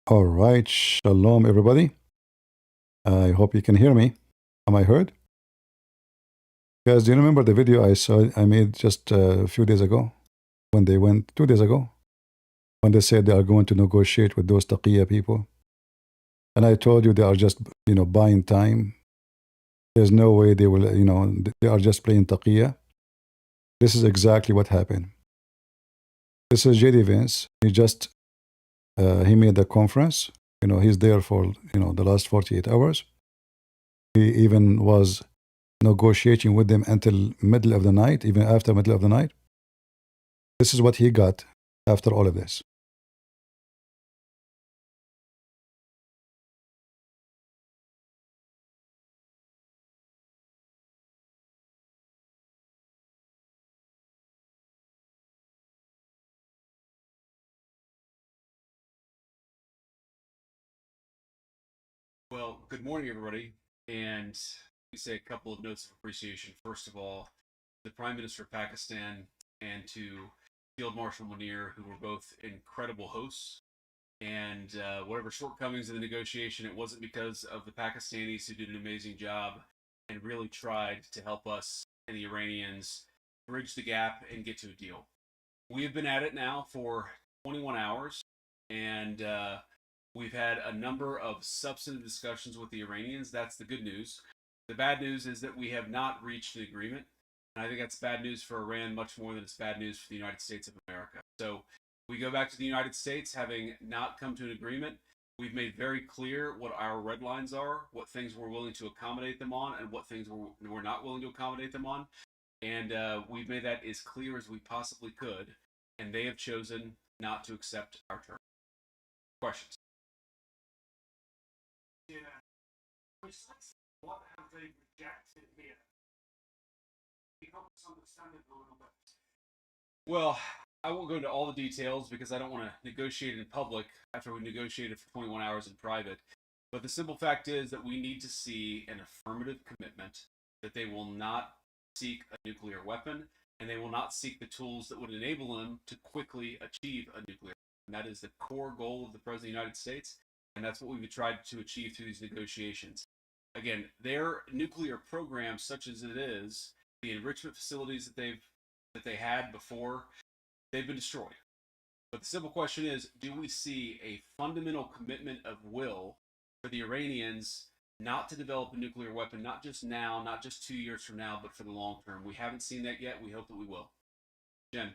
All right, shalom, everybody. I hope you can hear me. Am I heard? Guys, do you remember the video I made just a few days ago when they went 2 days ago when they said they are going to negotiate with those taqiyya people? And I told you they are just buying time. There's no way they will they are just playing taqiyya. This is exactly what happened. This is JD Vance. He made the conference. He's there for the last 48 hours. He even was negotiating with them until middle of the night, even after middle of the night. This is what he got after all of this. Well, good morning, everybody. And we say a couple of notes of appreciation. First of all, the Prime Minister of Pakistan and to Field Marshal Munir, who were both incredible hosts. And whatever shortcomings in the negotiation, it wasn't because of the Pakistanis who did an amazing job and really tried to help us and the Iranians bridge the gap and get to a deal. We have been at it now for 21 hours, and we've had a number of substantive discussions with the Iranians. That's the good news. The bad news is that we have not reached an agreement. And I think that's bad news for Iran much more than it's bad news for the United States of America. So we go back to the United States having not come to an agreement. We've made very clear what our red lines are, what things we're willing to accommodate them on, and what things we're not willing to accommodate them on. And we've made that as clear as we possibly could. And they have chosen not to accept our terms. Questions? Yeah. What have they rejected here? Help us understand it a little bit. Well, I won't go into all the details because I don't want to negotiate in public after we negotiated for 21 hours in private. But the simple fact is that we need to see an affirmative commitment that they will not seek a nuclear weapon and they will not seek the tools that would enable them to quickly achieve a nuclear weapon. And that is the core goal of the President of the United States, and that's what we've tried to achieve through these negotiations. Again, their nuclear program, such as it is, the enrichment facilities that they had before, they've been destroyed. But the simple question is, do we see a fundamental commitment of will for the Iranians not to develop a nuclear weapon, not just now, not just 2 years from now, but for the long term? We haven't seen that yet. We hope that we will. Jen.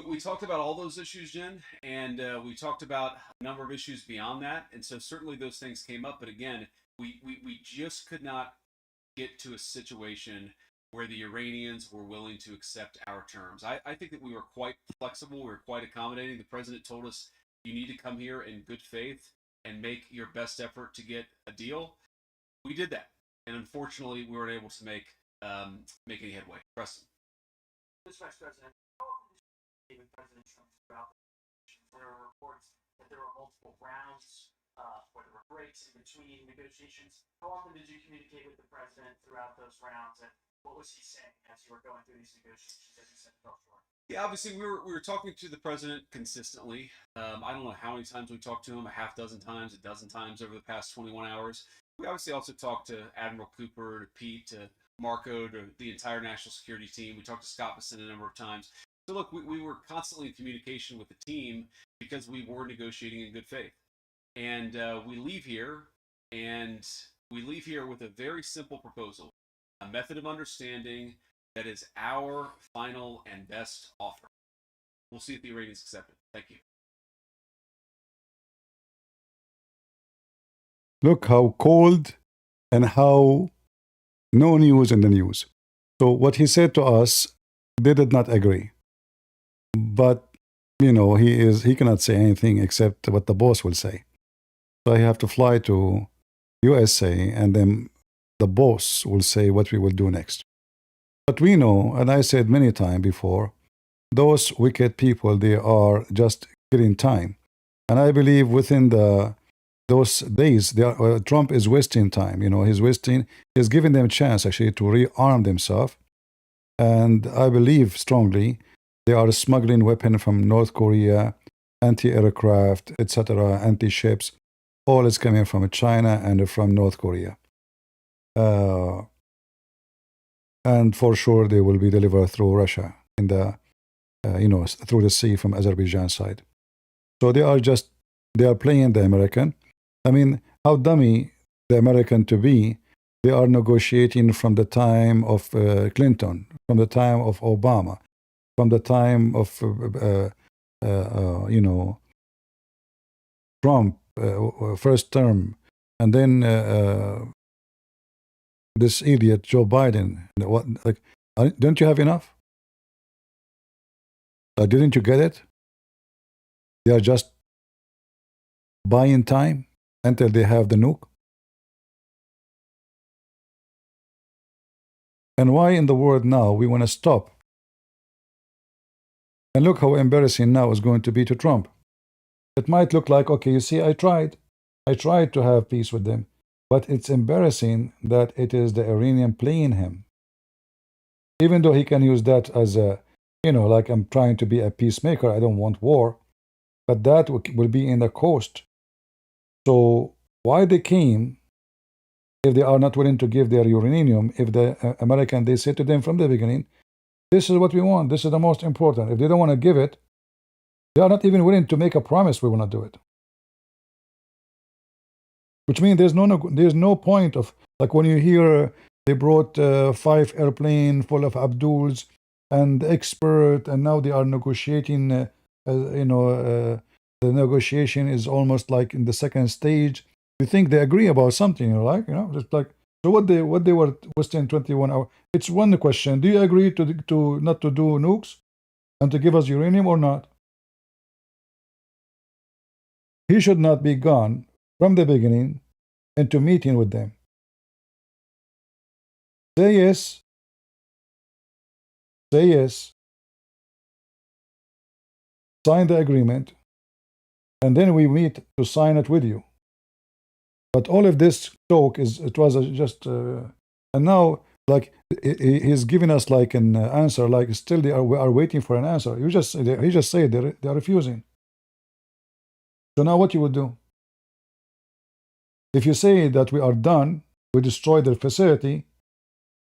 We talked about all those issues, Jen, and we talked about a number of issues beyond that. And so certainly those things came up. But again, we just could not get to a situation where the Iranians were willing to accept our terms. I think that we were quite flexible. We were quite accommodating. The president told us, you need to come here in good faith and make your best effort to get a deal. We did that. And unfortunately, we weren't able to make any headway. Preston. Mr. Vice President, with President Trump throughout there are reports that there were multiple rounds where there were breaks in between negotiations. How often did you communicate with the president throughout those rounds, and what was he saying as you were going through these negotiations, as you said, fell short? Yeah, obviously we were talking to the president consistently. I don't know how many times we talked to him, a half dozen times, a dozen times over the past 21 hours. We obviously also talked to Admiral Cooper, to Pete, to Marco, to the entire national security team. We talked to Scott Besson a number of times. So look, we were constantly in communication with the team because we were negotiating in good faith. And we leave here with a very simple proposal, a method of understanding that is our final and best offer. We'll see if the Iranians accept it. Thank you. Look how cold and how no news in the news. So what he said to us, they did not agree. But he cannot say anything except what the boss will say. So I have to fly to USA, and then the boss will say what we will do next. But we know, and I said many times before, those wicked people, they are just killing time. And I believe within those days, Trump is wasting time. He's giving them a chance actually to rearm themselves And I believe strongly they are smuggling weapons from North Korea, anti-aircraft, etc., anti-ships. All is coming from China and from North Korea. And for sure they will be delivered through Russia in the, through the sea from Azerbaijan side. So they are playing the American. I mean, how dummy the American to be? They are negotiating from the time of Clinton, from the time of Obama, from the time of Trump, first term, and then this idiot Joe Biden. What, like, don't you have enough? Didn't you get it? They are just buying time until they have the nuke. And why in the world now we want to stop? And look how embarrassing now is going to be to Trump. It might look like, okay, you see, I tried to have peace with them, but it's embarrassing that it is the Iranian playing him. Even though he can use that as a, like I'm trying to be a peacemaker, I don't want war, but that will be in the coast. So why they came, if they are not willing to give their uranium, if the American, they said to them from the beginning, this is what we want, this is the most important. If they don't want to give it, they are not even willing to make a promise we will not do it. Which means there's no point of, like when you hear they brought 5 airplanes full of Abduls and expert, and now they are negotiating, the negotiation is almost like in the second stage. You think they agree about something, just like, so what they were wasting 21 hours. It's one question: do you agree to not to do nukes and to give us uranium or not? He should not be gone from the beginning into meeting with them. Say yes. Say yes. Sign the agreement, and then we meet to sign it with you. But all of this talk and now, like, he's giving us like an answer, like still we are waiting for an answer. He just said they are refusing. So now what you would do? If you say that we are done, we destroyed the facility,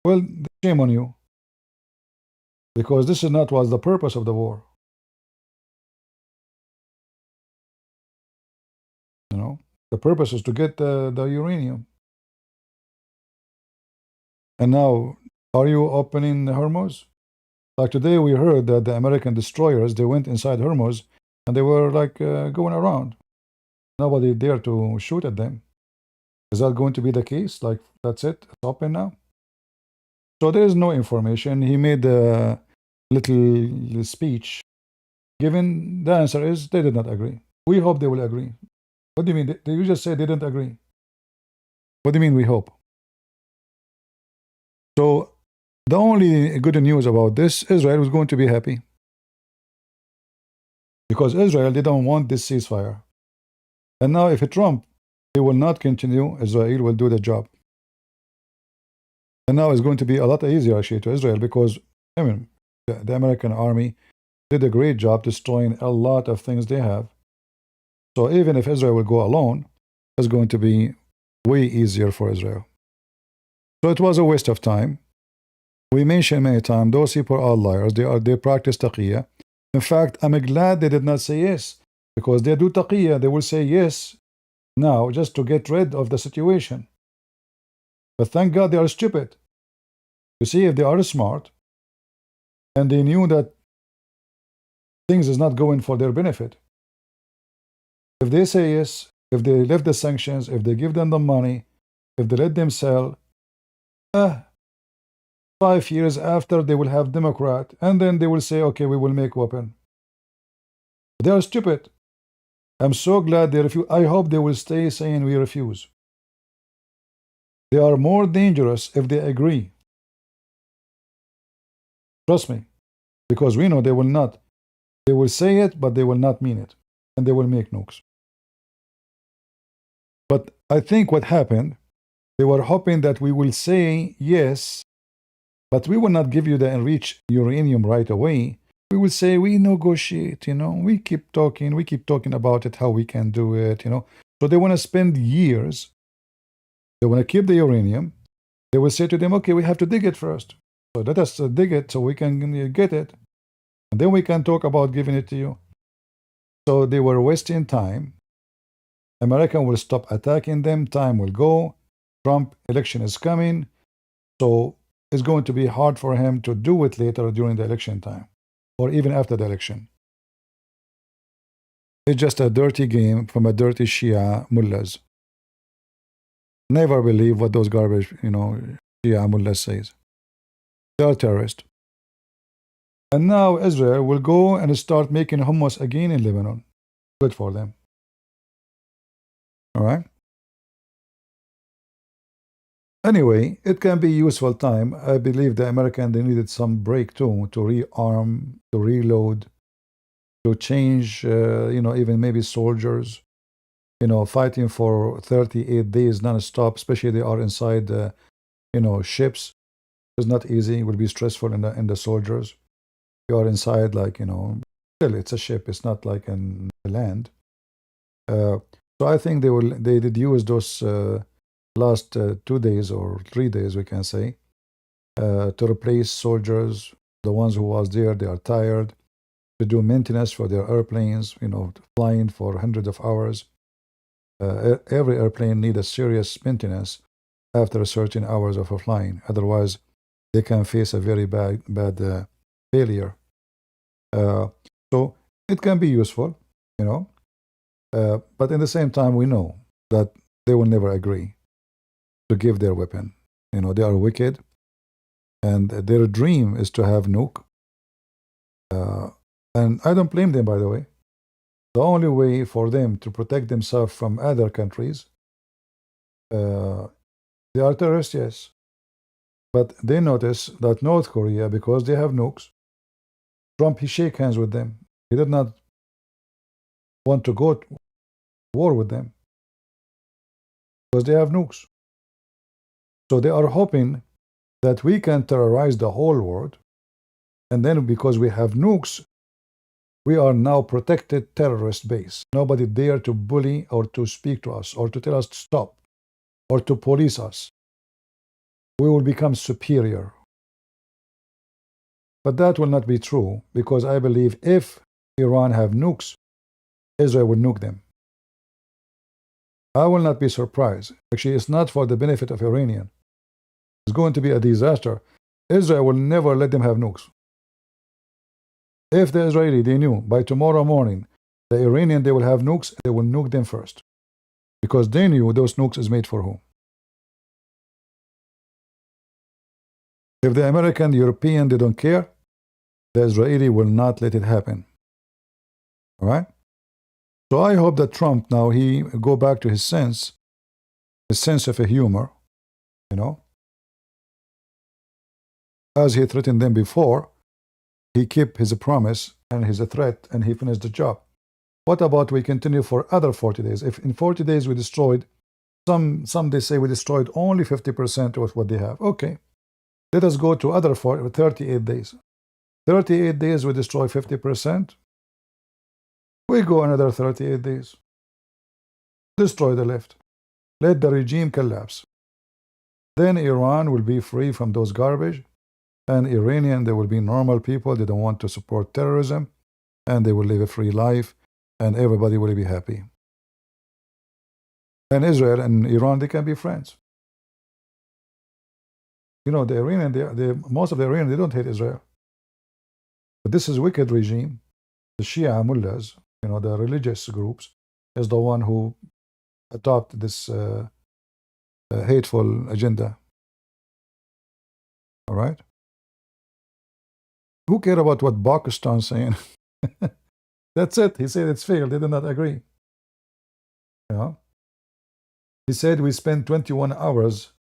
well, shame on you. Because this is not was the purpose of the war. The purpose is to get the uranium. And now, are you opening Hormuz? Like today we heard that the American destroyers, they went inside Hormuz and they were like going around. Nobody dared to shoot at them. Is that going to be the case? Like, that's it? It's open now? So there is no information. He made a little speech. Given the answer is they did not agree. We hope they will agree. What do you mean? You just said they didn't agree. What do you mean we hope? So the only good news about this, Israel was going to be happy. Because Israel, they don't want this ceasefire. And now if Trump, he will not continue, Israel will do the job. And now it's going to be a lot easier actually to Israel because, I mean, the American army did a great job destroying a lot of things they have. So even if Israel will go alone, it's going to be way easier for Israel. So it was a waste of time. We mentioned many times, those people are liars. They practice taqiyya. In fact, I'm glad they did not say yes, because they do taqiyya, they will say yes now just to get rid of the situation. But thank God they are stupid. You see, if they are smart and they knew that things is not going for their benefit, if they say yes, if they lift the sanctions, if they give them the money, if they let them sell, 5 years after they will have Democrat, and then they will say, okay, we will make weapon. They are stupid. I'm so glad they refuse. I hope they will stay saying we refuse. They are more dangerous if they agree. Trust me. Because we know they will not. They will say it, but they will not mean it. And they will make nukes. But I think what happened, they were hoping that we will say yes But we will not give you the enriched uranium right away. We will say we negotiate, we keep talking about it, how we can do it, So they want to spend years. They want to keep the uranium. They will say to them, okay, we have to dig it first. So let us dig it so we can get it. And then we can talk about giving it to you. So they were wasting time. America will stop attacking them. Time will go. Trump election is coming. So it's going to be hard for him to do it later during the election time or even after the election. It's just a dirty game from a dirty Shia mullahs. Never believe what those garbage, Shia mullahs says. They are terrorists. And now Israel will go and start making hummus again in Lebanon. Good for them. All right? Anyway, it can be useful time. I believe the Americans, they needed some break too, to rearm, to reload, to change, even maybe soldiers, fighting for 38 days non-stop, especially they are inside, ships. It's not easy. It will be stressful in the soldiers. You are inside, still it's a ship. It's not like in the land. So I think they did use those last 2 days or 3 days, we can say, to replace soldiers. The ones who was there, they are tired, to do maintenance for their airplanes, flying for hundreds of hours. Every airplane needs a serious maintenance after certain hours of flying. Otherwise, they can face a very bad failure. So it can be useful, but in the same time, we know that they will never agree to give their weapon. They are wicked, and their dream is to have nuke. And I don't blame them, by the way. The only way for them to protect themselves from other countries, they are terrorists, yes. But they notice that North Korea, because they have nukes, Trump, he shake hands with them. He did not want to go to war with them because they have nukes. So they are hoping that we can terrorize the whole world. And then because we have nukes, we are now protected terrorist base. Nobody dare to bully or to speak to us or to tell us to stop or to police us. We will become superior. But that will not be true, because I believe if Iran have nukes, Israel will nuke them. I will not be surprised. Actually, it's not for the benefit of Iranian. It's going to be a disaster. Israel will never let them have nukes. If the Israeli, they knew by tomorrow morning, the Iranian, they will have nukes, they will nuke them first. Because they knew those nukes is made for whom. If the American, the European, they don't care, the Israeli will not let it happen. All right? So I hope that Trump now, he go back to his sense of a humor, As he threatened them before, he kept his promise and his threat, and he finished the job. What about we continue for other 40 days? If in 40 days we destroyed, some they say we destroyed only 50% of what they have. Okay, let us go to other 38 days. 38 days we destroy 50%. We go another 38 days. Destroy the left. Let the regime collapse. Then Iran will be free from those garbage. And Iranian, they will be normal people. They don't want to support terrorism. And they will live a free life. And everybody will be happy. And Israel and Iran, they can be friends. The Iranian, most of the Iranians, they don't hate Israel. But this is a wicked regime. The Shia mullahs, the religious groups, is the one who adopt this hateful agenda. All right? Who care about what Pakistan is saying? That's it. He said it's failed. They did not agree. He said we spent 21 hours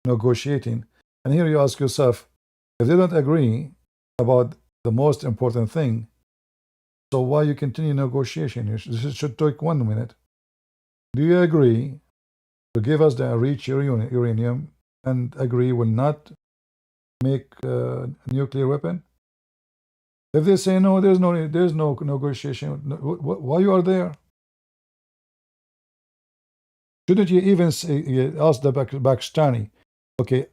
negotiating. And here you ask yourself, if they don't agree about the most important thing, so why you continue negotiation? This should take 1 minute. Do you agree to give us the enriched uranium and agree will not make a nuclear weapon? If they say no, there's no negotiation. Why you are there? Shouldn't you even say, ask the Pakistani, okay,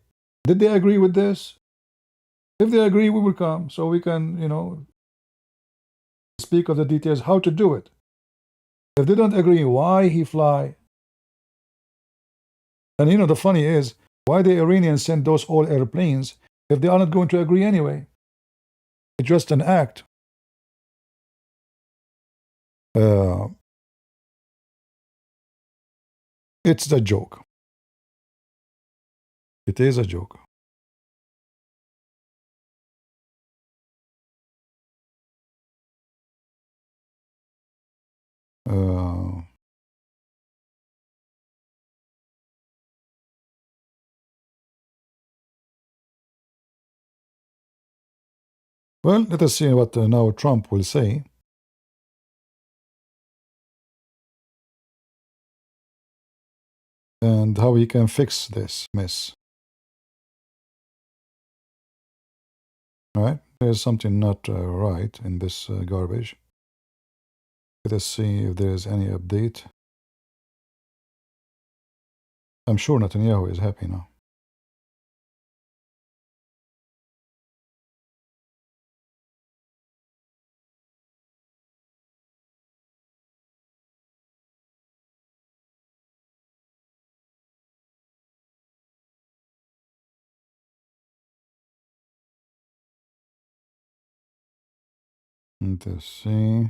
did they agree with this? If they agree, we will come, so we can, speak of the details how to do it. If they don't agree, why he fly? And the funny is, why the Iranians send those all airplanes if they are not going to agree anyway? It's just an act. It's a joke. It is a joke. Well, let us see what now Trump will say. And how he can fix this mess. All right? There's something not right in this garbage. Let us see if there is any update. I'm sure Netanyahu is happy now. Let us see.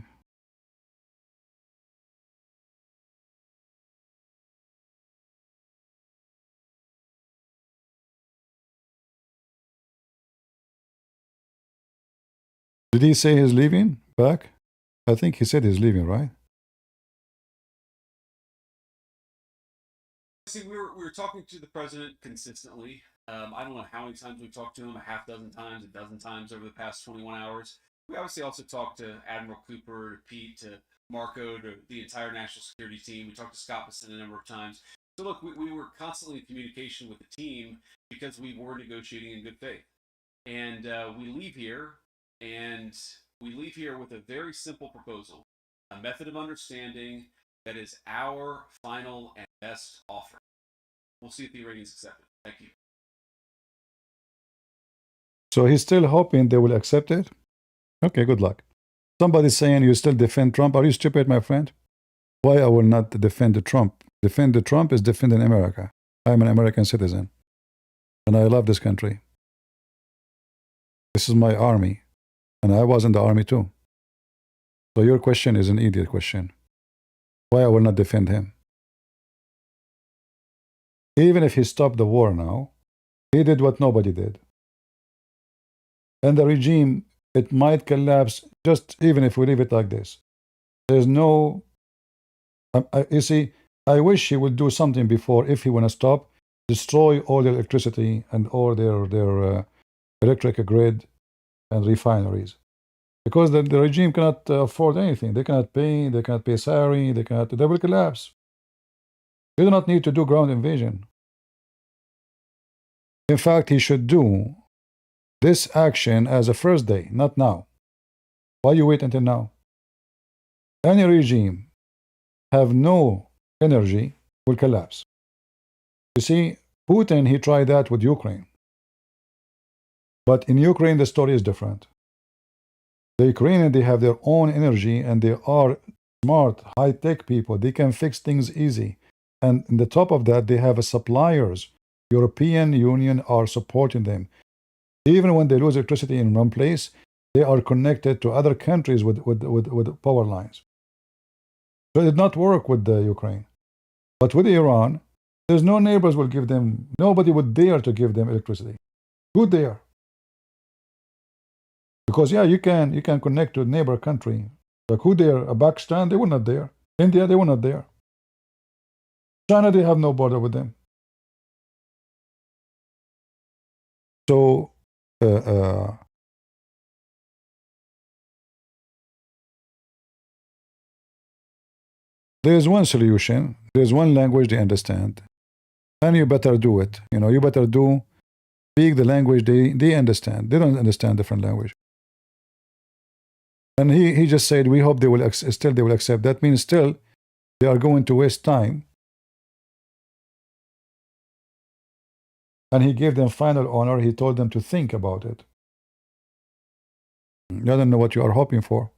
Did he say he's leaving back? I think he said he's leaving, right? See, we were talking to the president consistently. I don't know how many times we've talked to him, a half dozen times, a dozen times over the past 21 hours. We obviously also talked to Admiral Cooper, to Pete, to Marco, to the entire national security team. We talked to Scott Besson a number of times. So look, we were constantly in communication with the team because we were negotiating in good faith. And we leave here with a very simple proposal, a method of understanding that is our final and best offer. We'll see if the Iranians accept it. Thank you. So he's still hoping they will accept it? Okay, good luck. Somebody's saying you still defend Trump. Are you stupid, my friend? Why I will not defend Trump? Defend Trump is defending America. I'm an American citizen. And I love this country. This is my army. And I was in the army too. So your question is an idiot question. Why I will not defend him? Even if he stopped the war now, he did what nobody did. And the regime, it might collapse just even if we leave it like this. There's no... you see, I wish he would do something before, if he want to stop, destroy all their electricity and all their electric grid and refineries. Because the regime cannot afford anything. They cannot pay salary, they will collapse. You do not need to do ground invasion. In fact, he should do this action as a first day, not now. Why you wait until now? Any regime have no energy will collapse. You see, Putin, he tried that with Ukraine. But in Ukraine, the story is different. The Ukrainians, they have their own energy and they are smart, high-tech people. They can fix things easy. And on the top of that, they have suppliers. European Union are supporting them. Even when they lose electricity in one place, they are connected to other countries with power lines. So it did not work with the Ukraine. But with Iran, there's no neighbors will give them, nobody would dare to give them electricity. Who dare? Because yeah, you can connect to a neighbor country. Like who dare? Pakistan, they were not there. India, they were not there. China, they have no border with them. So there's one solution. There's one language they understand. And you better do it. You know, you better speak the language they understand. They don't understand different language. And he just said, we hope they will still they will accept. That means still they are going to waste time. And he gave them final honor. He told them to think about it. I don't know what you are hoping for.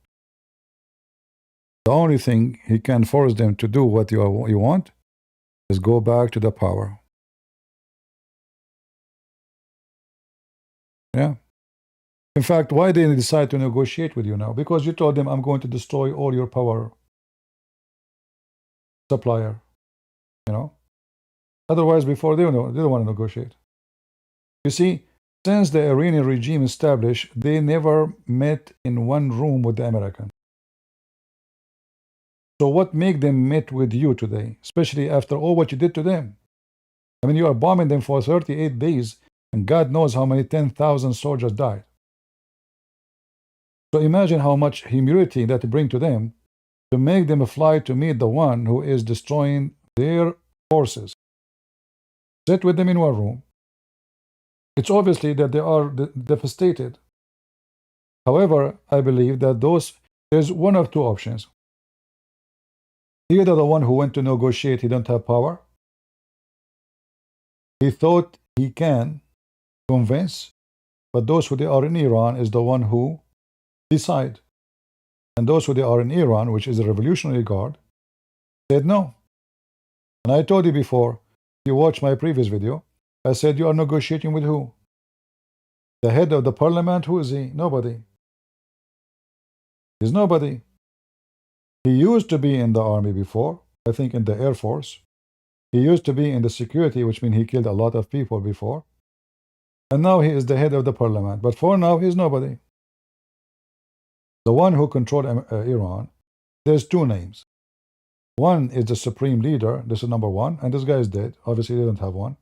The only thing he can force them to do what you want is go back to the power. Yeah. In fact, why did they decide to negotiate with you now? Because you told them, I'm going to destroy all your power supplier. You know. Otherwise, before they don't want to negotiate. You see, since the Iranian regime established, they never met in one room with the Americans. So what make them meet with you today, especially after all what you did to them? I mean, you are bombing them for 38 days, and God knows how many 10,000 soldiers died. So imagine how much humility that bring to them to make them fly to meet the one who is destroying their forces. Sit with them in one room. It's obviously that they are devastated. However, I believe that there's one of two options. Either the one who went to negotiate, he don't have power. He thought he can convince, but those who they are in Iran is the one who decide. And those who they are in Iran, which is the Revolutionary Guard, said no. And I told you before, if you watch my previous video, I said you are negotiating with who? The head of the parliament, who is he? Nobody. He's nobody. He used to be in the army before, I think in the Air Force. He used to be in the security, which means he killed a lot of people before. And now he is the head of the parliament. But for now, he's nobody. The one who controlled Iran, there's two names. One is the supreme leader, this is number one, and this guy is dead. Obviously, they don't have one.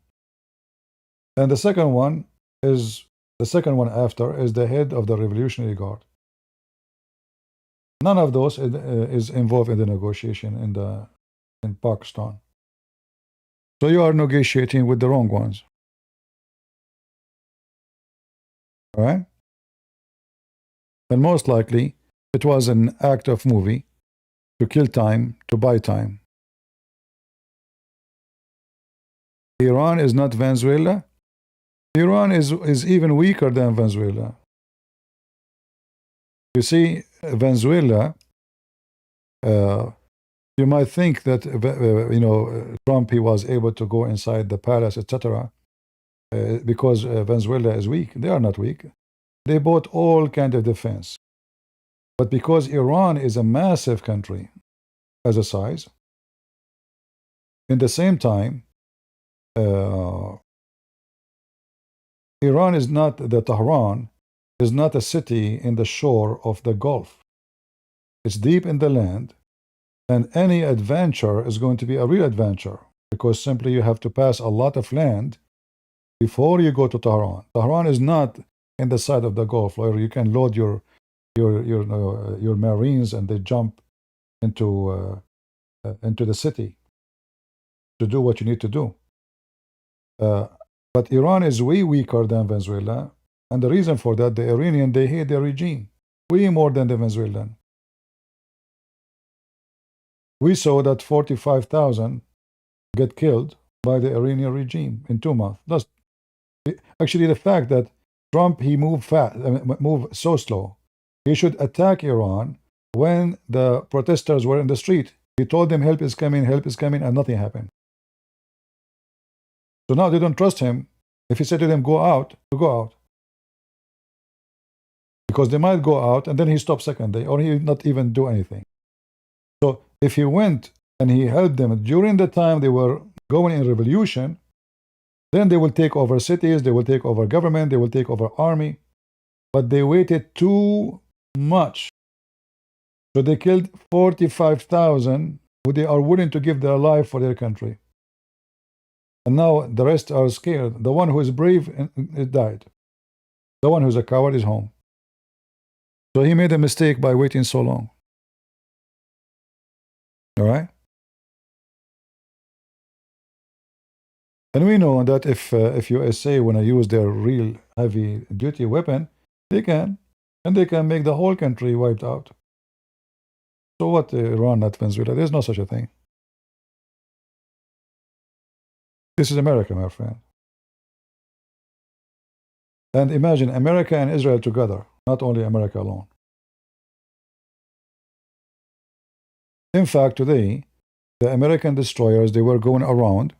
And the second one after is the head of the Revolutionary Guard. None of those is involved in the negotiation in Pakistan. So you are negotiating with the wrong ones. All right? And most likely, it was an act of movie to kill time, to buy time. Iran is not Venezuela. Iran is even weaker than Venezuela. You see, Venezuela, you might think that Trump, he was able to go inside the palace, etc., because Venezuela is weak. They are not weak. They bought all kind of defense. But because Iran is a massive country as a size, in the same time, Iran is not, the Tehran is not a city in the shore of the Gulf. It's deep in the land, and any adventure is going to be a real adventure, because simply you have to pass a lot of land before you go to Tehran. Tehran is not in the side of the Gulf where you can load your Marines and they jump into the city to do what you need to do. But Iran is way weaker than Venezuela, and the reason for that, the Iranian, they hate their regime way more than the Venezuelan. We saw that 45,000 get killed by the Iranian regime in 2 months. That's actually the fact that Trump, he moved fast, moved so slow. He should attack Iran when the protesters were in the street. He told them help is coming, and nothing happened. So now they don't trust him. If he said to them, go out, to go out. Because they might go out and then he stopped second day, or he did not even do anything. So if he went and he helped them during the time they were going in revolution, then they will take over cities, they will take over government, they will take over army. But they waited too much. So they killed 45,000 who they are willing to give their life for their country. And now the rest are scared. The one who is brave died. The one who's a coward is home. So he made a mistake by waiting so long. All right? And we know that if USA want to use their real heavy duty weapon, they can, and they can make the whole country wiped out. So what, Iran, not Venezuela? There's no such a thing. This is America, my friend. And imagine America and Israel together, not only America alone. In fact, today, the American destroyers, they were going around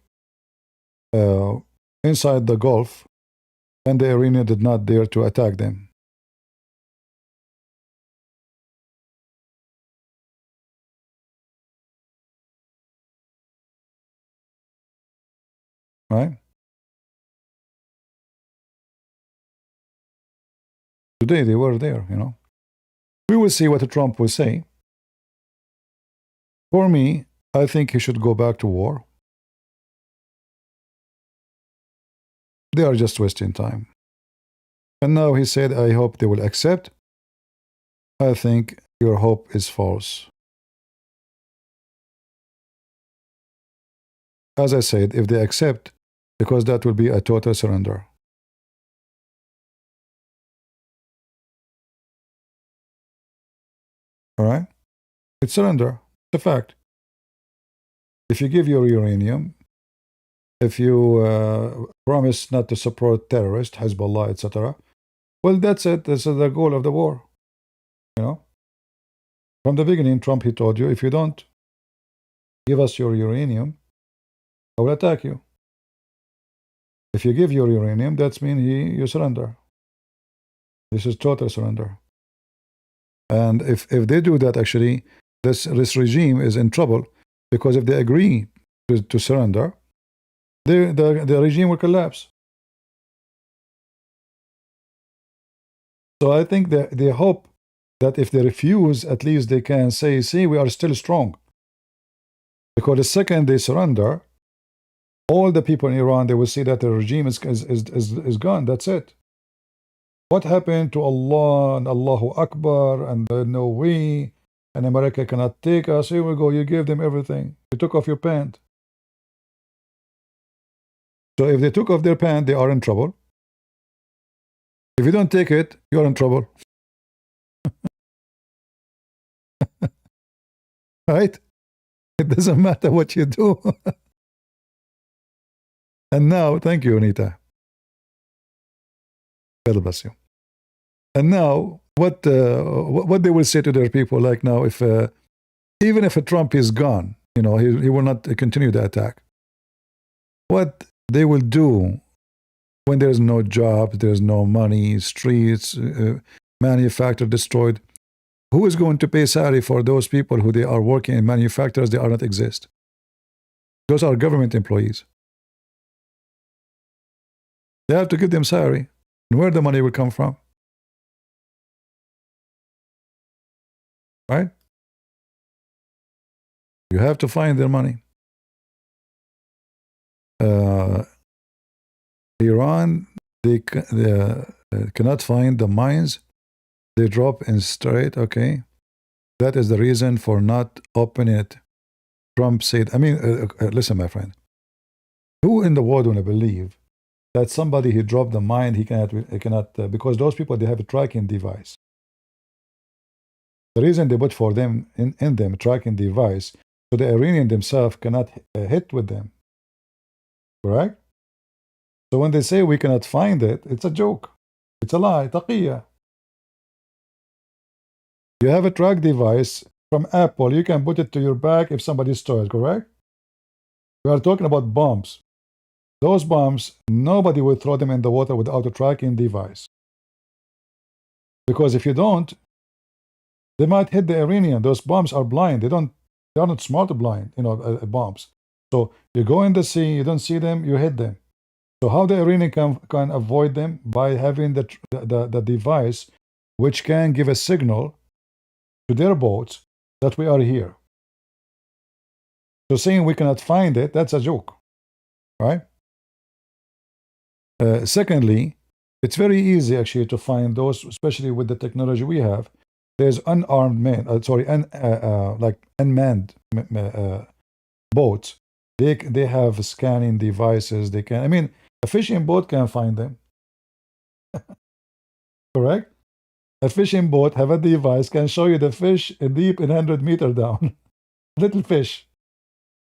inside the Gulf, and the Iranian did not dare to attack them. Right? Today, they were there, you know. We will see what Trump will say. For me, I think he should go back to war. They are just wasting time. And now he said, I hope they will accept. I think your hope is false. As I said, if they accept, because that will be a total surrender. All right? It's surrender. It's a fact. If you give your uranium, if you promise not to support terrorists, Hezbollah, etc., well, that's it. This is the goal of the war. You know? From the beginning, Trump, he told you, if you don't give us your uranium, I will attack you. If you give your uranium, that means you surrender. This is total surrender. And if they do that, actually, this regime is in trouble, because if they agree to surrender, the regime will collapse. So I think that they hope that if they refuse, at least they can say, see, we are still strong. Because the second they surrender, all the people in Iran, they will see that the regime is gone. That's it. What happened to Allah and Allahu Akbar and no way, and America cannot take us? Here we go. You gave them everything. You took off your pant. So if they took off their pant, they are in trouble. If you don't take it, you're in trouble. Right? It doesn't matter what you do. And now, thank you, Anita. God bless you. And now, what they will say to their people, like now, if even if Trump is gone, you know, he will not continue the attack. What they will do when there's no job, there's no money, streets, manufacture destroyed, who is going to pay salary for those people who they are working in manufacturers, they are not exist? Those are government employees. They have to give them salary. And where the money will come from? Right? You have to find their money. Iran, they cannot find the mines. They drop in straight, okay? That is the reason for not opening it. Trump said, I mean, listen, my friend. Who in the world will believe that somebody who dropped the mine, he cannot because those people, they have a tracking device. The reason they put for them, in them, tracking device, so the Iranian themselves cannot hit with them. Correct? So when they say we cannot find it, it's a joke. It's a lie. Taqiyya. You have a track device from Apple. You can put it to your back if somebody stole it, correct? We are talking about bombs. Those bombs, nobody will throw them in the water without a tracking device. Because if you don't, they might hit the Iranian. Those bombs are blind. They are not smart blind, you know, bombs. So you go in the sea, you don't see them, you hit them. So how the Iranian can avoid them? By having the device which can give a signal to their boats that we are here. So saying we cannot find it, that's a joke, right? Secondly, it's very easy actually to find those, especially with the technology we have. There's unarmed men, like unmanned boats. They have scanning devices. They can. I mean, a fishing boat can find them. Correct. A fishing boat have a device can show you the fish deep in 100 meters down. Little fish.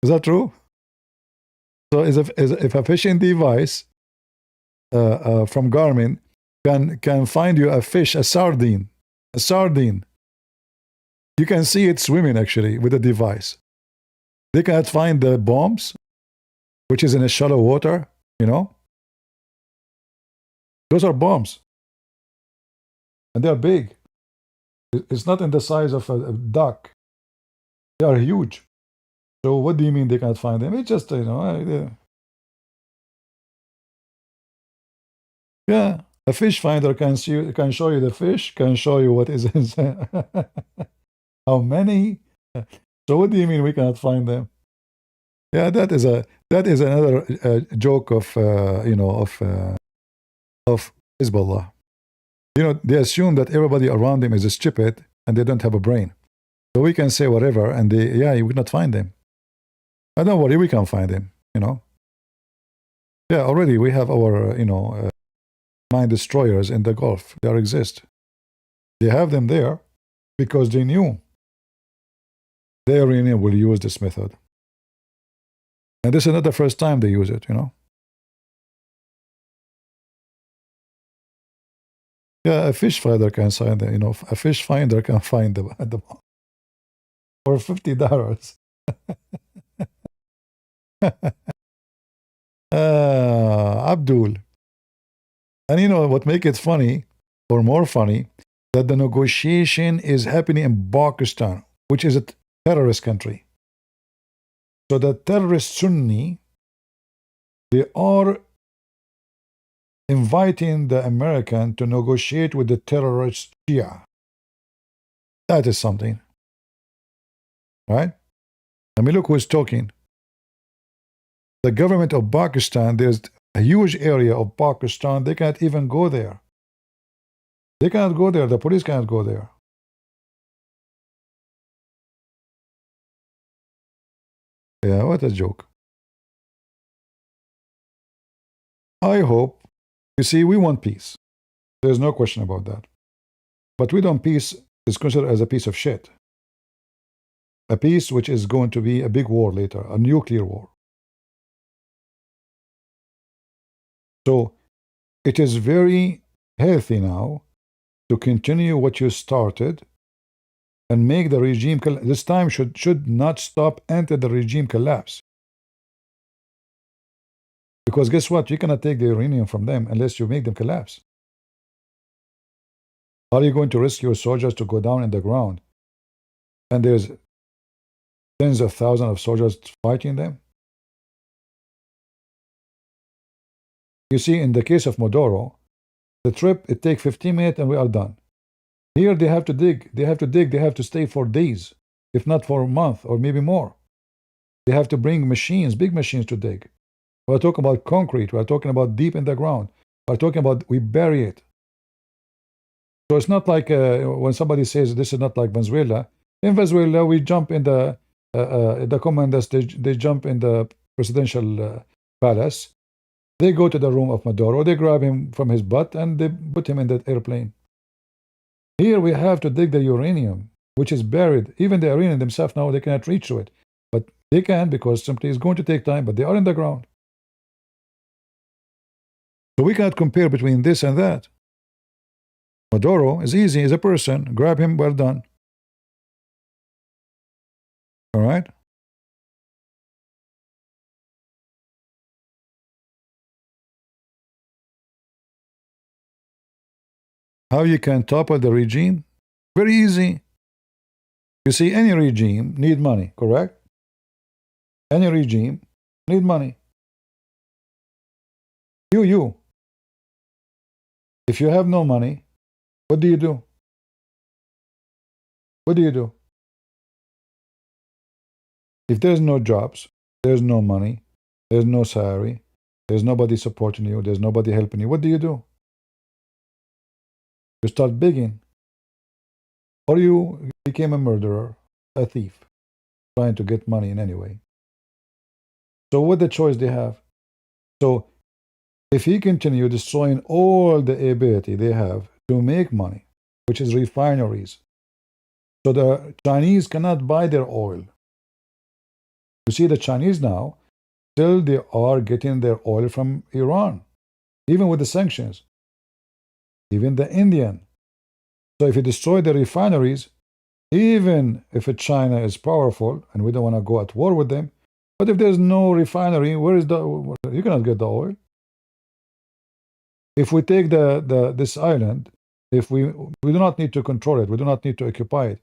Is that true? So if a fishing device from Garmin can find you a fish, a sardine, you can see it swimming actually with a device. They cannot find the bombs, which is in a shallow water, you know. Those are bombs. And they're big. It's not in the size of a duck. They are huge. So what do you mean they can't find them? It's just, you know, yeah. A fish finder can show you the fish, can show you what is inside. How many? So what do you mean we cannot find them? Yeah, that is another joke of of Hezbollah. You know, they assume that everybody around them is stupid and they don't have a brain. So we can say whatever, and you would not find them. Don't worry, we can find them. You know. Yeah, already we have our mine destroyers in the Gulf. They exist. They have them there because they knew the Iranian will use this method. And this is not the first time they use it, you know. Yeah, a fish finder can find them, you know. A fish finder can find them at the for $50. Abdul. And you know what make it funny, or more funny, that the negotiation is happening in Pakistan, which is a terrorist country. So the terrorist Sunni, they are inviting the American to negotiate with the terrorist Shia. That is something. Right? I mean, look who's talking. The government of Pakistan, there's a huge area of Pakistan, they can't even go there. They cannot go there. The police cannot go there. Yeah, what a joke. I hope, you see, we want peace. There's no question about that. But we don't peace is considered as a piece of shit. A peace which is going to be a big war later, a nuclear war. So it is very healthy now to continue what you started and make the regime this time should not stop until the regime collapse. Because guess what? You cannot take the uranium from them unless you make them collapse. Are you going to risk your soldiers to go down in the ground and there's tens of thousands of soldiers fighting them? You see, in the case of Maduro, the trip, it takes 15 minutes and we are done. Here they have to dig, they have to stay for days, if not for a month or maybe more. They have to bring machines, big machines to dig. We're talking about concrete, we're talking about deep in the ground. We're talking about we bury it. So it's not like when somebody says this is not like Venezuela. In Venezuela, we jump in the commanders, they jump in the presidential palace. They go to the room of Maduro, they grab him from his butt and they put him in that airplane. Here we have to dig the uranium, which is buried. Even the Iranian themselves now, they cannot reach to it. But they can because simply it's going to take time, but they are in the ground. So we cannot compare between this and that. Maduro is easy, as a person. Grab him, well done. All right? How you can topple the regime? Very easy. You see, any regime need money, correct? Any regime need money. You. If you have no money, what do you do? What do you do? If there's no jobs, there's no money, there's no salary, there's nobody supporting you, there's nobody helping you, what do? You start begging. Or you became a murderer, a thief, trying to get money in any way. So what the choice they have? So if he continue destroying all the ability they have to make money, which is refineries, so the Chinese cannot buy their oil. You see, the Chinese now, still they are getting their oil from Iran, even with the sanctions, even the Indian. So if you destroy the refineries, even if China is powerful and we don't want to go at war with them, but if there's no refinery, where is you cannot get the oil. If we take this island, if we do not need to control it, we do not need to occupy it.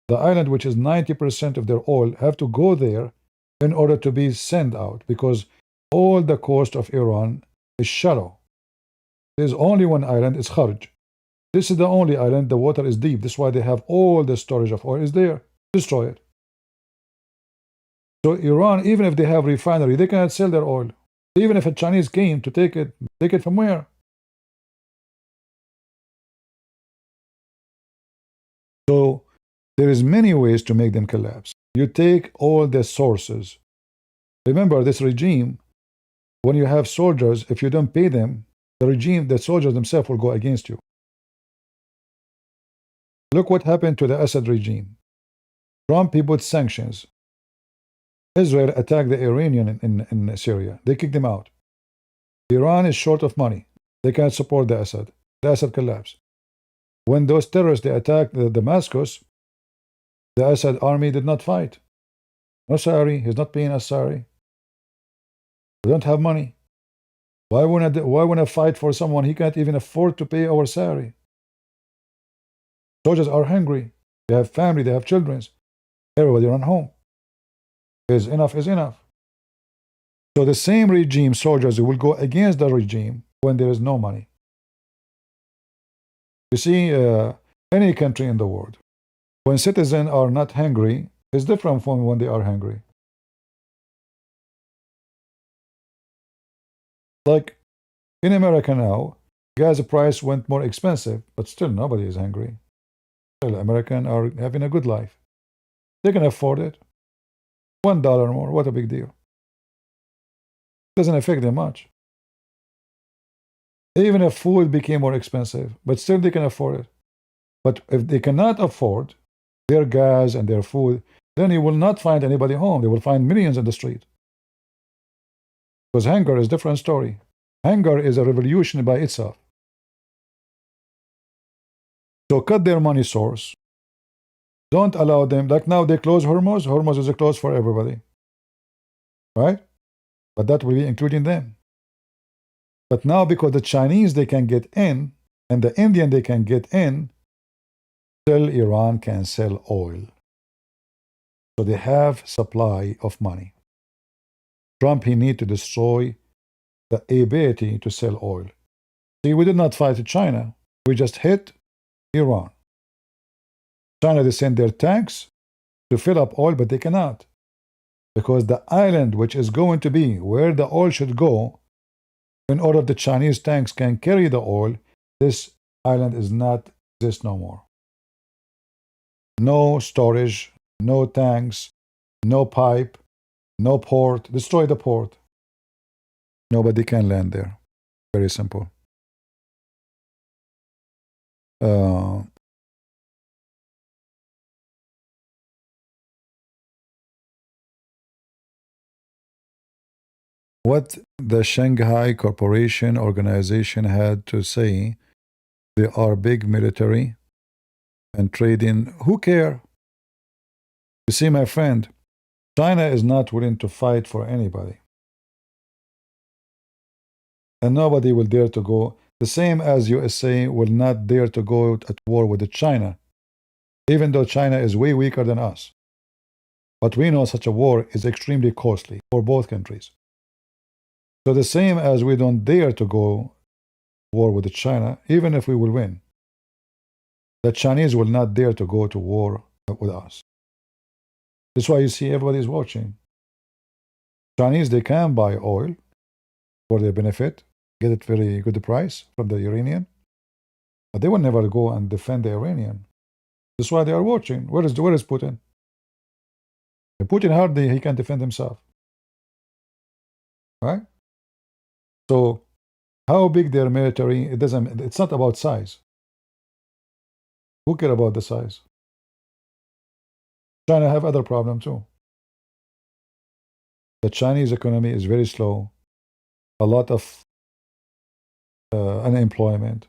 The island, which is 90% of their oil, have to go there in order to be sent out, because all the coast of Iran is shallow. There's only one island, it's Kharj. This is the only island, the water is deep. That's why they have all the storage of oil is there. Destroy it. So Iran, even if they have refinery, they cannot sell their oil. Even if a Chinese came to take it from where? So there is many ways to make them collapse. You take all the sources. Remember, this regime, when you have soldiers, if you don't pay them, the soldiers themselves will go against you. Look what happened to the Assad regime. Trump, he put sanctions. Israel attacked the Iranian in Syria. They kicked them out. Iran is short of money. They can't support the Assad. The Assad collapsed. When those terrorists, they attacked Damascus, the Assad army did not fight. No salary. He's not paying us salary. We don't have money. Why would I fight for someone he can't even afford to pay our salary? Soldiers are hungry. They have family. They have children. Everybody run home. Enough is enough. So the same regime soldiers will go against the regime when there is no money. You see, any country in the world, when citizens are not hungry, is different from when they are hungry. Like in America now, gas price went more expensive, but still nobody is hungry. Still, Americans are having a good life. They can afford it. $1 more, what a big deal. Doesn't affect them much. Even if food became more expensive, but still they can afford it. But if they cannot afford their gas and their food, then you will not find anybody home. They will find millions in the street. Because hunger is a different story. Hunger is a revolution by itself. So cut their money source. Don't allow them. Like now they close Hormuz. Hormuz is closed for everybody. Right? But that will be including them. But now because the Chinese, they can get in, and the Indian, they can get in, still Iran can sell oil. So they have supply of money. Trump, he need to destroy the ability to sell oil. See, we did not fight China. We just hit Iran. China, they send their tanks to fill up oil, but they cannot. Because the island which is going to be where the oil should go, in order the Chinese tanks can carry the oil, this island is not exist no more. No storage, no tanks, no pipe, no port. Destroy the port. Nobody can land there. Very simple. What the Shanghai Corporation Organization had to say, they are big military and trading. Who care? You see, my friend, China is not willing to fight for anybody. And nobody will dare to go, the same as USA will not dare to go at war with China, even though China is way weaker than us. But we know such a war is extremely costly for both countries. So the same as we don't dare to go war with China, even if we will win, the Chinese will not dare to go to war with us. That's why you see everybody is watching. Chinese, they can buy oil for their benefit, get it very good price from the Iranian, but they will never go and defend the Iranian. That's why they are watching. Where is Putin? Putin hardly he can defend himself. right? So how big their military, it's not about size. Who care about the size? China have other problem too. The Chinese economy is very slow, a lot of unemployment.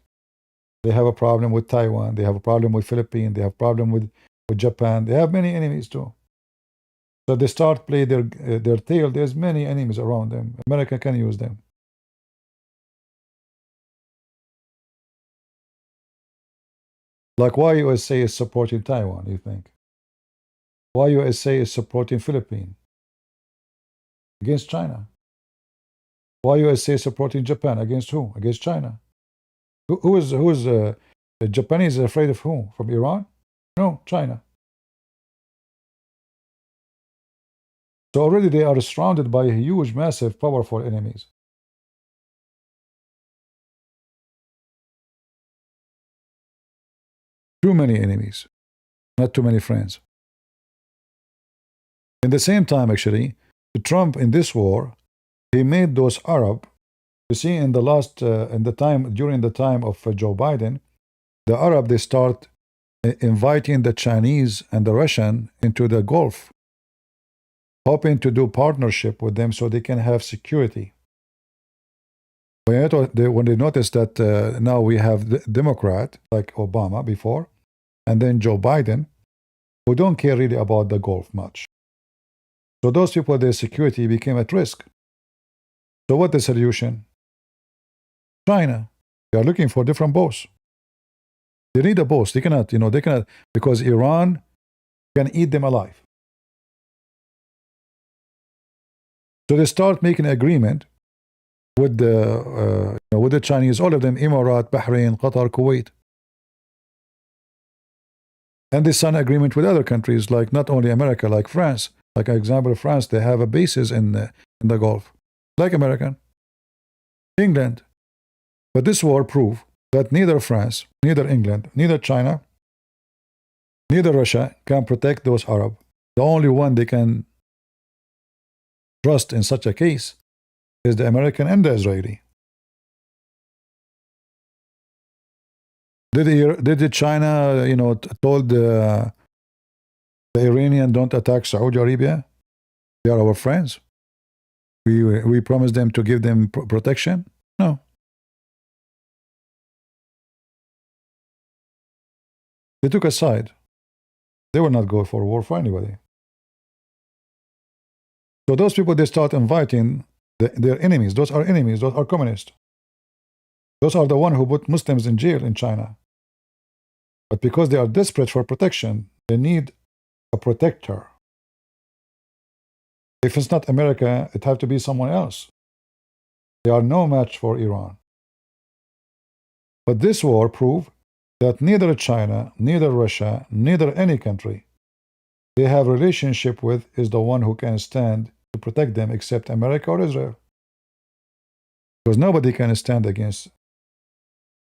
They have a problem with Taiwan. They have a problem with Philippines. They have a problem with Japan. They have many enemies too. So they start play their tail. There's many enemies around them. America can use them. Like why USA is supporting Taiwan, you think? Why USA is supporting Philippines against China? Why USA is supporting Japan against who? Against China. Who is the Japanese afraid of who? From Iran? No, China. So already they are surrounded by huge, massive, powerful enemies. Too many enemies, not too many friends. In the same time, actually, Trump in this war, he made those Arab. You see, in the last, during the time of Joe Biden, the Arab they start inviting the Chinese and the Russian into the Gulf, hoping to do partnership with them so they can have security. When they notice that now we have the Democrat like Obama before, and then Joe Biden, who don't care really about the Gulf much. So those people, their security became at risk. So what the solution? China. They are looking for different boss. They need a boss. They cannot, because Iran can eat them alive. So they start making an agreement with the Chinese, all of them, Emirat, Bahrain, Qatar, Kuwait. And they sign agreement with other countries, like not only America, like France. Like an example, France, they have a bases in the Gulf, like American, England. But this war proved that neither France, neither England, neither China, neither Russia can protect those Arab. The only one they can trust in such a case is the American and the Israeli. Did China, told the Iranian don't attack Saudi Arabia? They are our friends. We promised them to give them protection? No. They took a side. They will not go for war for anybody. So those people, they start inviting their enemies. Those are enemies. Those are communists. Those are the ones who put Muslims in jail in China. But because they are desperate for protection, they need a protector. If it's not America, it have to be someone else. They are no match for Iran. But this war proved that neither China, neither Russia, neither any country they have relationship with is the one who can stand to protect them except America or Israel. Because nobody can stand against,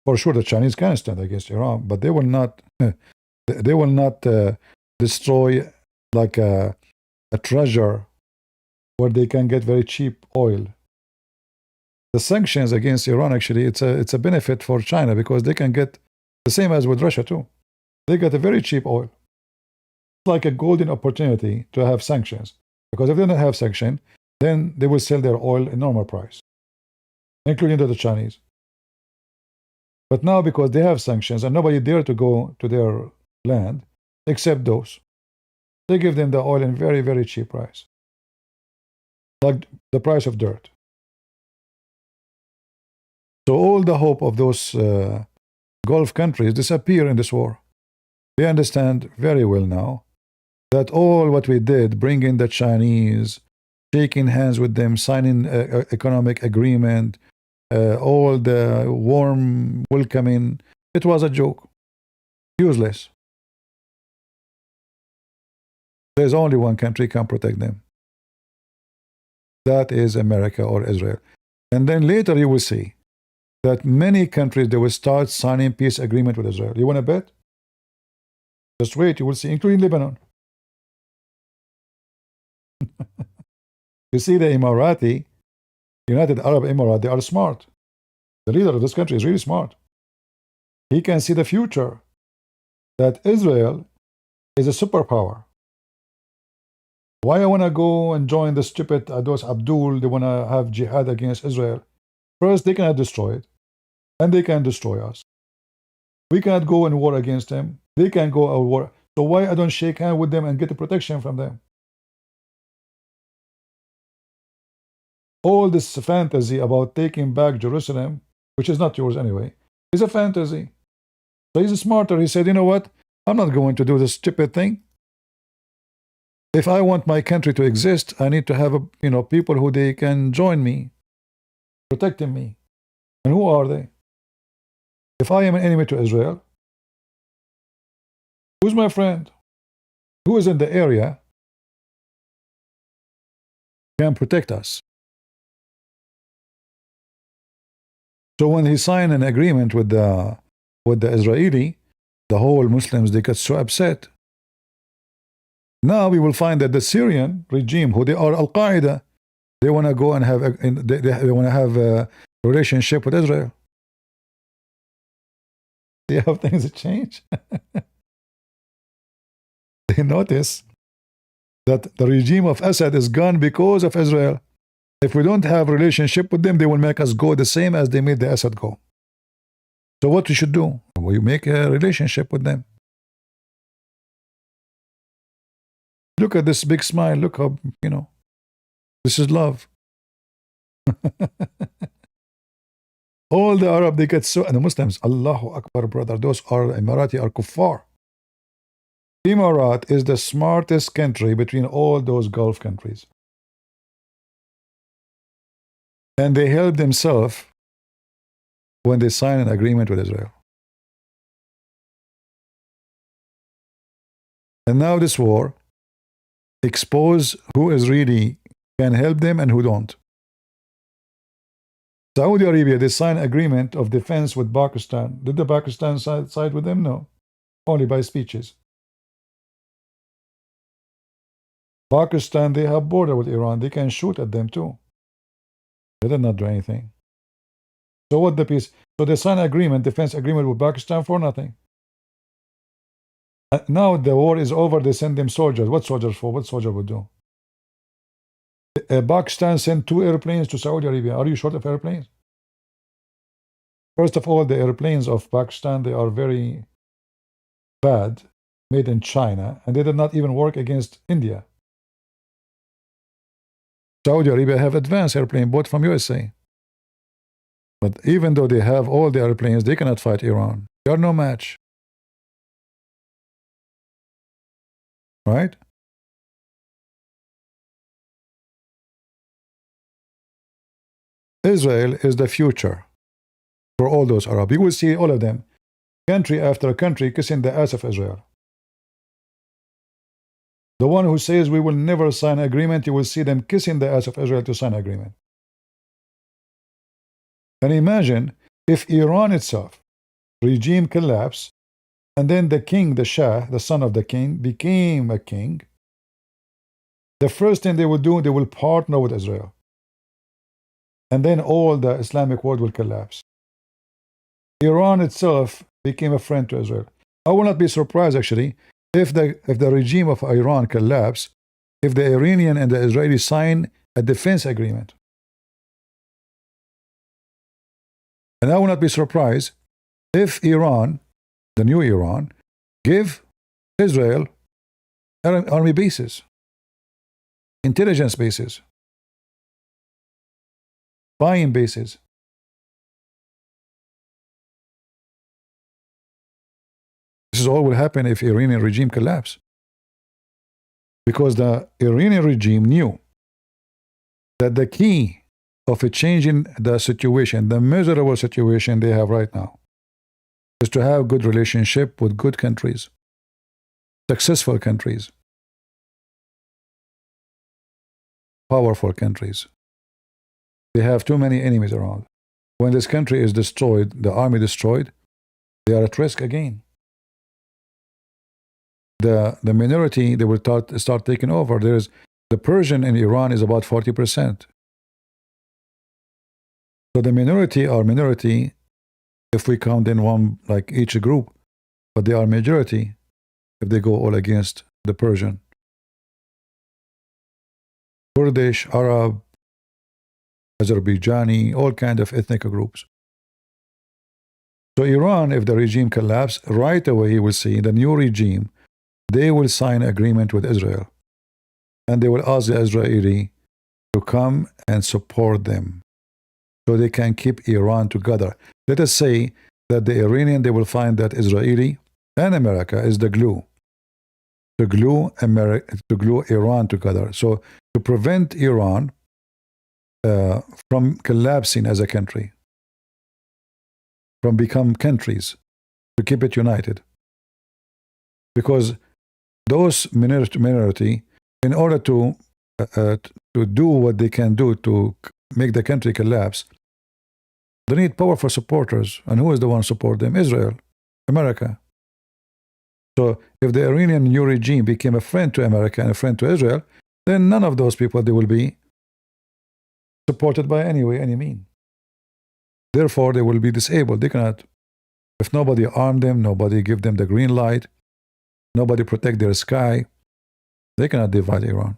for sure the Chinese can stand against Iran, but they will not destroy like a treasure where they can get very cheap oil. The sanctions against Iran, actually, it's a benefit for China because they can get the same as with Russia too. They get a very cheap oil. It's like a golden opportunity to have sanctions. Because if they don't have sanctions, then they will sell their oil at normal price, including to the Chinese. But now because they have sanctions and nobody dare to go to their land except those, they give them the oil in very, very cheap price. Like the price of dirt. So all the hope of those Gulf countries disappear in this war. They understand very well now that all what we did, bringing the Chinese, shaking hands with them, signing economic agreement, all the warm welcoming, it was a joke. Useless. There's only one country can protect them. That is America or Israel. And then later you will see that many countries, they will start signing peace agreement with Israel. You want to bet? Just wait, you will see, including Lebanon. You see the Emirati, United Arab Emirates, they are smart. The leader of this country is really smart. He can see the future, that Israel is a superpower. Why I want to go and join the stupid those Abdul? They want to have jihad against Israel. First, they cannot destroy it, and they can destroy us. We cannot go in war against them. They can go a war. So why I don't shake hands with them and get the protection from them? All this fantasy about taking back Jerusalem, which is not yours anyway, is a fantasy. So he's smarter. He said, you know what? I'm not going to do this stupid thing. If I want my country to exist, I need to have people who they can join me, protecting me. And who are they? If I am an enemy to Israel, who's my friend? Who is in the area can protect us? So when he signed an agreement with the Israeli, the whole Muslims, they got so upset. Now we will find that the Syrian regime, who they are Al-Qaeda, they want to go and have they want to have a relationship with Israel. See how things change? They notice that the regime of Assad is gone because of Israel. If we don't have a relationship with them, they will make us go the same as they made the Assad go. So what we should do? We make a relationship with them. Look at this big smile. Look how, this is love. All the Arab, they get so, and the Muslims, Allahu Akbar, brother, those are Emirati are kuffar. Emirat is the smartest country between all those Gulf countries. And they help themselves when they sign an agreement with Israel. And now this war expose who is really can help them and who don't. Saudi Arabia, they signed agreement of defense with Pakistan. Did the Pakistan side with them? No. Only by speeches. Pakistan, they have border with Iran. They can shoot at them too. They did not do anything. So what the peace? So they signed agreement, defense agreement with Pakistan for nothing. Now the war is over, they send them soldiers. What soldiers for? What soldier would do? Pakistan sent 2 airplanes to Saudi Arabia. Are you short of airplanes? First of all, the airplanes of Pakistan, they are very bad, made in China, and they did not even work against India. Saudi Arabia have advanced airplane bought from USA. But even though they have all the airplanes, they cannot fight Iran. They are no match. Right? Israel is the future for all those Arabs. You will see all of them, country after country, kissing the ass of Israel. The one who says we will never sign agreement, you will see them kissing the ass of Israel to sign agreement. And imagine if Iran itself, regime collapse, and then the king, the Shah, the son of the king, became a king. The first thing they will do, they will partner with Israel. And then all the Islamic world will collapse. Iran itself became a friend to Israel. I will not be surprised, actually, if the regime of Iran collapse, if the Iranian and the Israeli sign a defense agreement. And I will not be surprised if Iran, the new Iran, give Israel army bases, intelligence bases, spying bases. This is all will happen if Iranian regime collapse. Because the Iranian regime knew that the key of a changing the situation, the miserable situation they have right now, is to have good relationship with good countries, successful countries, powerful countries. They have too many enemies around. When this country is destroyed, the army destroyed, they are at risk again. The minority, they will start taking over. The Persian in Iran is about 40%. So the minority are minority if we count in one, like each group, but they are majority if they go all against the Persian. Kurdish, Arab, Azerbaijani, all kind of ethnic groups. So Iran, if the regime collapses, right away you will see the new regime, they will sign agreement with Israel. And they will ask the Israeli to come and support them so they can keep Iran together. Let us say that the Iranian, they will find that Israeli and America is the glue to glue Iran together. So to prevent Iran from collapsing as a country, from become countries, to keep it united. Because those minority, in order to do what they can do to make the country collapse, they need powerful supporters. And who is the one support them? Israel, America. So if the Iranian new regime became a friend to America and a friend to Israel, then none of those people, they will be supported by any way, any mean. Therefore, they will be disabled. They cannot, if nobody armed them, nobody give them the green light, nobody protect their sky, they cannot divide Iran.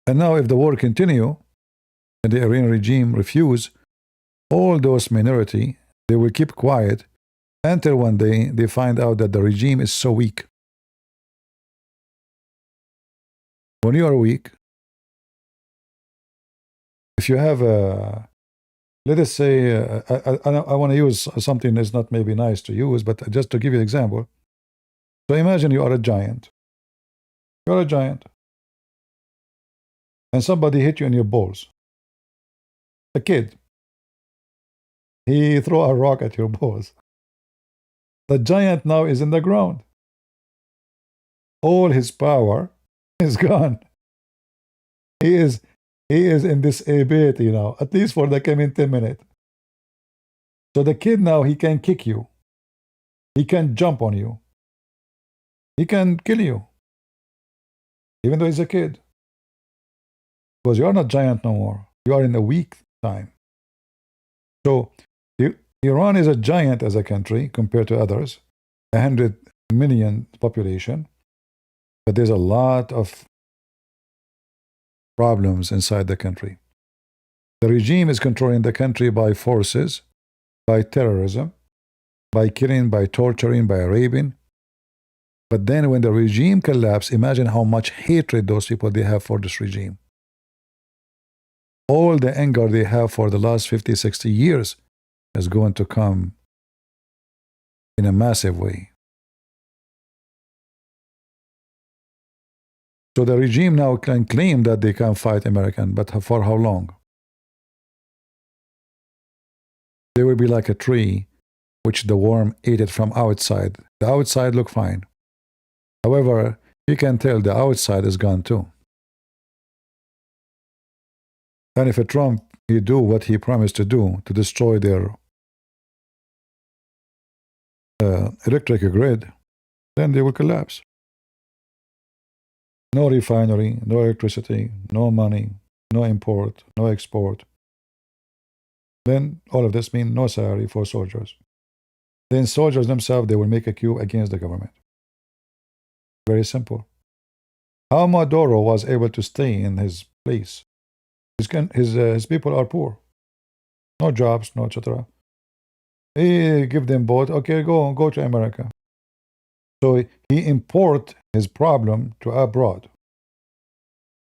And now if the war continue and the Iranian regime refuse, all those minority, they will keep quiet until one day they find out that the regime is so weak. When you are weak, if you have a, let us say, I want to use something that's not maybe nice to use, but just to give you an example. So imagine you are a giant. You're a giant. And somebody hit you in your balls. A kid. He threw a rock at your balls. The giant now is in the ground. All his power is gone. He is in disability now, at least for the coming 10 minutes. So the kid now, he can kick you. He can jump on you. He can kill you. Even though he's a kid. Because you are not giant no more. You are in a weak time. So Iran is a giant as a country compared to others. 100 million population. But there's a lot of problems inside the country. The regime is controlling the country by forces, by terrorism, by killing, by torturing, by raping. But then when the regime collapses, imagine how much hatred those people they have for this regime. All the anger they have for the last 50, 60 years is going to come in a massive way. So the regime now can claim that they can fight American, but for how long? They will be like a tree which the worm ate it from outside. The outside look fine. However, you can tell the outside is gone too. And if a Trump, he do what he promised to do to destroy their electric grid, then they will collapse. No refinery, no electricity, no money, no import, no export. Then all of this means no salary for soldiers. Then soldiers themselves, they will make a coup against the government. Very simple. How Maduro was able to stay in his place? His people are poor. No jobs, no etc. He give them both, okay, go to America. So he import his problem to abroad.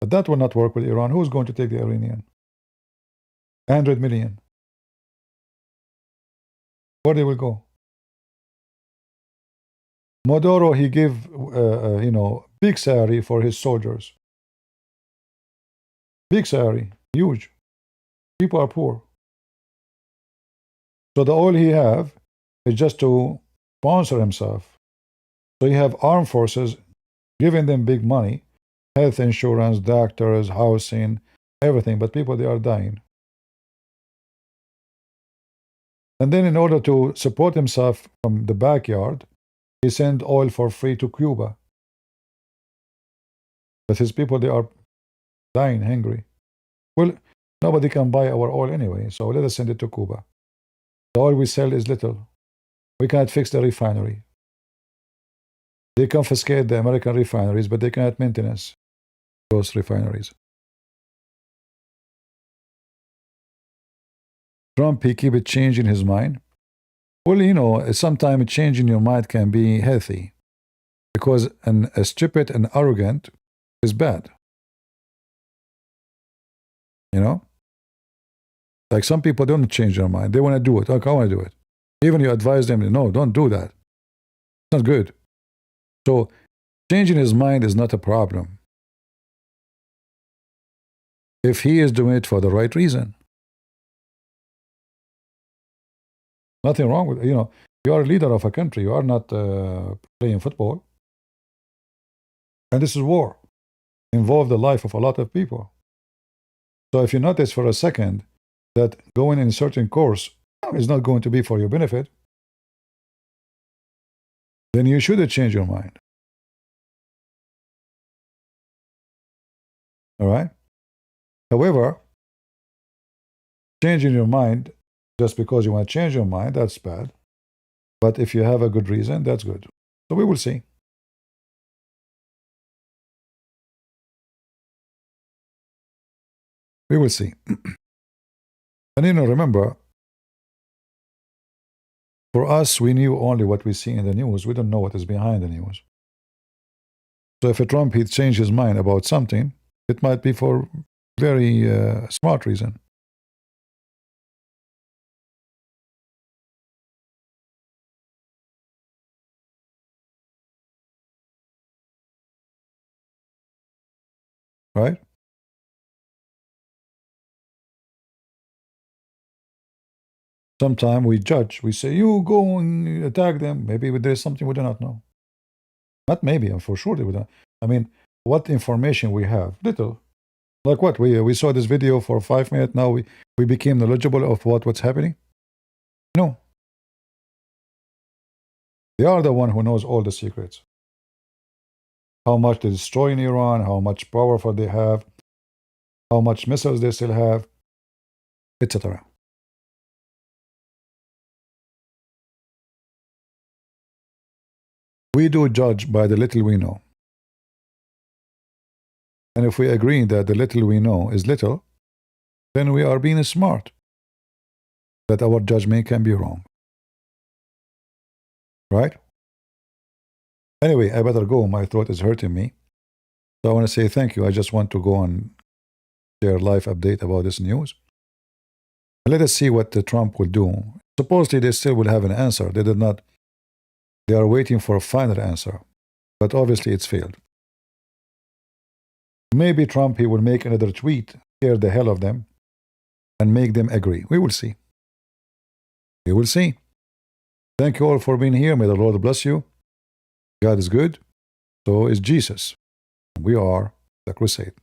But that will not work with Iran. Who's going to take the Iranian? 100 million. Where they will go? Maduro, he give, big salary for his soldiers. Big salary, huge. People are poor. So the all he have is just to sponsor himself. So you have armed forces giving them big money, health insurance, doctors, housing, everything, but people, they are dying. And then in order to support himself from the backyard, he sent oil for free to Cuba. But his people, they are dying hungry. Well, Nobody can buy our oil anyway, so let us send it to Cuba. The oil we sell is little. We cannot fix the refinery. They confiscate the American refineries, but they cannot maintenance those refineries. Trump, he keep it changing his mind. Well, you know, sometimes changing your mind can be healthy, because a stupid and arrogant is bad. You know? Like some people don't change their mind. They want to do it. Okay, I want to do it. Even you advise them, no, don't do that. It's not good. So changing his mind is not a problem if he is doing it for the right reason. Nothing wrong with, you know, you are a leader of a country. You are not playing football. And this is war. Involve the life of a lot of people. So if you notice for a second that going in a certain course is not going to be for your benefit, then you should change your mind. All right? However, changing your mind just because you want to change your mind, that's bad. But if you have a good reason, that's good. So we will see. We will see. And you know, remember, for us, we knew only what we see in the news. We don't know what is behind the news. So if a Trump, he'd change his mind about something, it might be for very smart reason. Right? Sometimes we judge. We say, you go and attack them. Maybe there's something we do not know. Not maybe, for sure they would not. I mean, what information we have? Little. Like what? We saw this video for 5 minutes. Now we became knowledgeable of what's happening? No. They are the one who knows all the secrets. How much they destroy in Iran, how much powerful they have, how much missiles they still have, etc. We do judge by the little we know. And if we agree that the little we know is little, then we are being smart. That our judgment can be wrong. Right? Anyway, I better go. My throat is hurting me. So I want to say thank you. I just want to go and share live update about this news. Let us see what Trump will do. Supposedly they still will have an answer. They did not. They are waiting for a final answer. But obviously it's failed. Maybe Trump, he will make another tweet, scare the hell of them, and make them agree. We will see. We will see. Thank you all for being here. May the Lord bless you. God is good. So is Jesus. We are the crusade.